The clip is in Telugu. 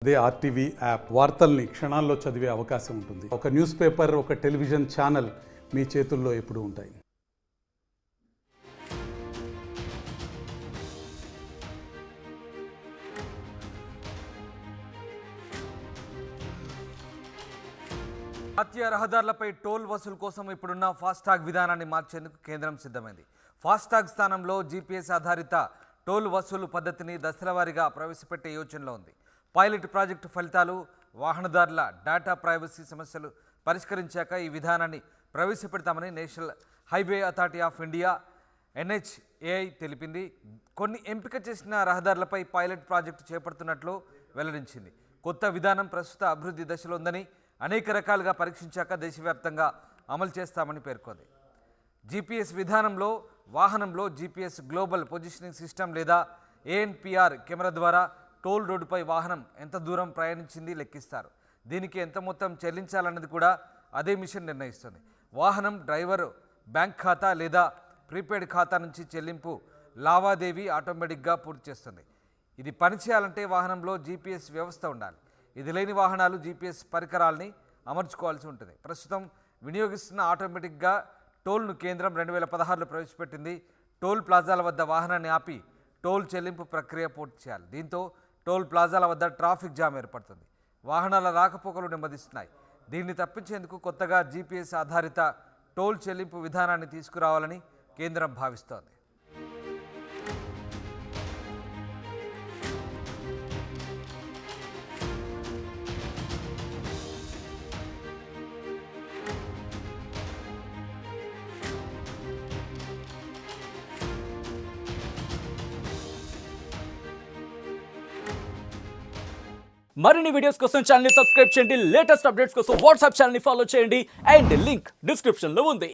అదే ఆర్టీవీ యాప్ వార్తల్ని క్షణాల్లో చదివే అవకాశం ఉంటుంది. ఒక న్యూస్ పేపర్, ఒక టెలివిజన్ ఛానల్ మీ చేతుల్లో ఎప్పుడూ ఉంటాయి. జాతీయ రహదారులపై టోల్ వసూలు కోసం ఇప్పుడున్న ఫాస్టాగ్ విధానాన్ని మార్చేందుకు కేంద్రం సిద్ధమైంది. ఫాస్టాగ్ స్థానంలో జీపీఎస్ ఆధారిత టోల్ వసూలు పద్ధతిని దశలవారీగా ప్రవేశపెట్టే యోచనలో ఉంది. పైలట్ ప్రాజెక్టు ఫలితాలు, వాహనదారుల డేటా ప్రైవసీ సమస్యలు పరిష్కరించాక ఈ విధానాన్ని ప్రవేశపెడతామని National Highway Authority of India NHAI తెలిపింది. కొన్ని ఎంపిక చేసిన రహదారులపై పైలట్ ప్రాజెక్టు చేపడుతున్నట్లు వెల్లడించింది. కొత్త విధానం ప్రస్తుత అభివృద్ధి దశలో ఉందని, అనేక రకాలుగా పరీక్షించాక దేశవ్యాప్తంగా అమలు చేస్తామని పేర్కొంది. జీపీఎస్ విధానంలో వాహనంలో జీపీఎస్ గ్లోబల్ పొజిషనింగ్ సిస్టమ్ లేదా ANPR కెమెరా ద్వారా టోల్ రోడ్డుపై వాహనం ఎంత దూరం ప్రయాణించింది లెక్కిస్తారు. దీనికి ఎంత మొత్తం చెల్లించాలన్నది కూడా అదే మిషన్ నిర్ణయిస్తుంది. వాహనం డ్రైవర్ బ్యాంక్ ఖాతా లేదా ప్రీపెయిడ్ ఖాతా నుంచి చెల్లింపు లావాదేవీ ఆటోమేటిక్గా పూర్తి చేస్తుంది. ఇది పనిచేయాలంటే వాహనంలో జీపీఎస్ వ్యవస్థ ఉండాలి. ఇది లేని వాహనాలు జీపీఎస్ పరికరాల్ని అమర్చుకోవాల్సి ఉంటుంది. ప్రస్తుతం వినియోగిస్తున్న ఆటోమేటిక్గా టోల్ను కేంద్రం 2016లో ప్రవేశపెట్టింది. టోల్ ప్లాజాల వద్ద వాహనాన్ని ఆపి టోల్ చెల్లింపు ప్రక్రియ పూర్తి చేయాలి. దీంతో టోల్ ప్లాజాల వద్ద ట్రాఫిక్ జామ్ ఏర్పడుతుంది. వాహనాల రాకపోకలు నెమ్మదిస్తున్నాయి. దీన్ని తప్పించేందుకు కొత్తగా జీపీఎస్ ఆధారిత టోల్ చెల్లింపు విధానాన్ని తీసుకురావాలని కేంద్రం భావిస్తోంది. మరిన్ని వీడియోస్ కోసం ఛానల్ ని సబ్స్క్రైబ్ చేయండి. లేటెస్ట్ అప్డేట్స్ కోసం వాట్సాప్ ఛానల్ ని ఫాలో చేయండి. అండ్ లింక్ డిస్క్రిప్షన్ లో ఉంది.